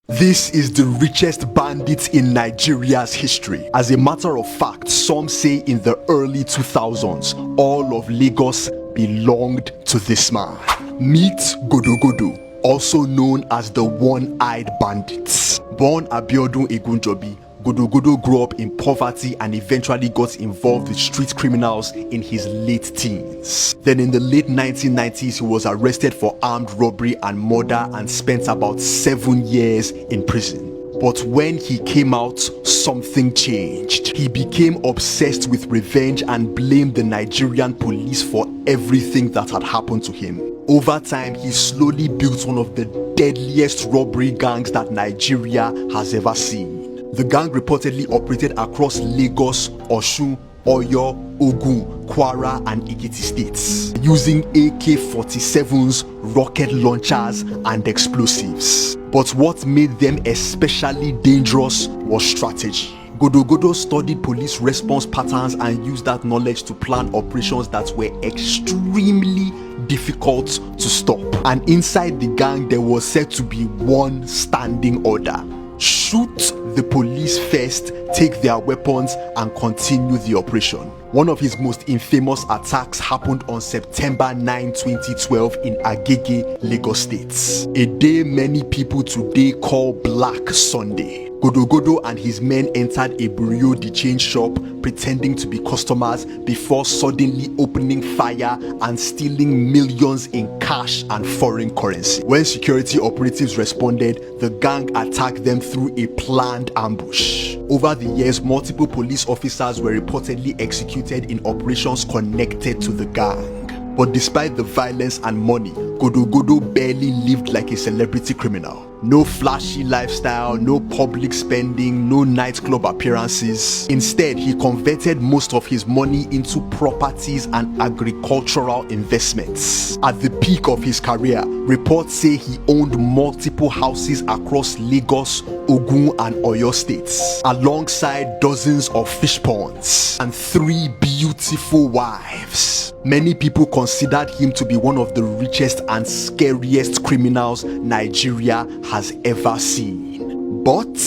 This is the richest bandit in Nigeria's history. As a matter of fact, some say in the early 2000s, all of Lagos belonged to this man. Meet Godo, also known as the one-eyed bandit. Born Abiodun Egunjobi, Godo grew up in poverty and eventually got involved with street criminals in his late teens. Then in the late 1990s, he was arrested for armed robbery and murder and spent about 7 years in prison. But when he came out, something changed. He became obsessed with revenge and blamed the Nigerian police for everything that had happened to him. Over time, he slowly built one of the deadliest robbery gangs that Nigeria has ever seen. The gang reportedly operated across Lagos, Osun, Oyo, Ogun, Kwara and Ekiti states, using AK-47s, rocket launchers and explosives. But what made them especially dangerous was strategy. Godo studied police response patterns and used that knowledge to plan operations that were extremely difficult to stop. And inside the gang, there was said to be one standing order: shoot the police first, take their weapons and continue the operation. One of his most infamous attacks happened on September 9, 2012 in Agege, Lagos State. A day many people today call Black Sunday. Godo and his men entered a bureau de change shop pretending to be customers before suddenly opening fire and stealing millions in cash and foreign currency. When security operatives responded, the gang attacked them through a planned ambush. Over the years, multiple police officers were reportedly executed in operations connected to the gang. But despite the violence and money, Godo barely lived like a celebrity criminal. No flashy lifestyle, no public spending, no nightclub appearances. Instead, he converted most of his money into properties and agricultural investments. At the peak of his career, reports say he owned multiple houses across Lagos, Ogun and Oyo states, alongside dozens of fish ponds and 3 beautiful wives. Many people considered him to be one of the richest and scariest criminals Nigeria has ever seen. But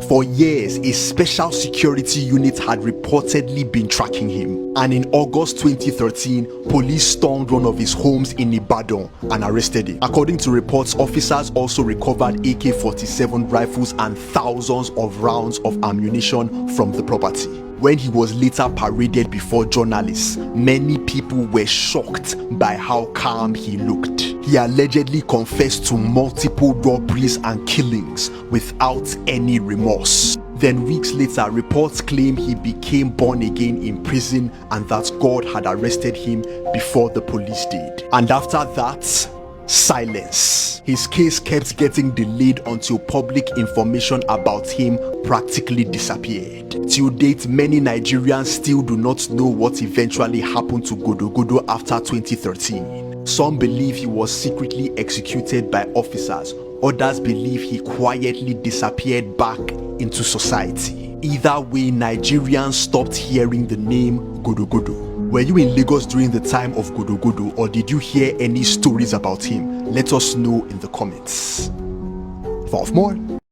for years, a special security unit had reportedly been tracking him. And in August 2013, police stormed one of his homes in Ibadan and arrested him. According to reports, officers also recovered AK-47 rifles and thousands of rounds of ammunition from the property. When he was later paraded before journalists, many people were shocked by how calm he looked. He allegedly confessed to multiple robberies and killings without any remorse. Then weeks later, reports claim he became born again in prison and that God had arrested him before the police did. And after that, silence. His case kept getting delayed until public information about him practically disappeared. Till date, many Nigerians still do not know what eventually happened to Godo after 2013. Some believe he was secretly executed by officers. Others believe he quietly disappeared back into society. Either way, Nigerians stopped hearing the name Godo. Were you in Lagos during the time of Godo, or did you hear any stories about him? Let us know in the comments. For more.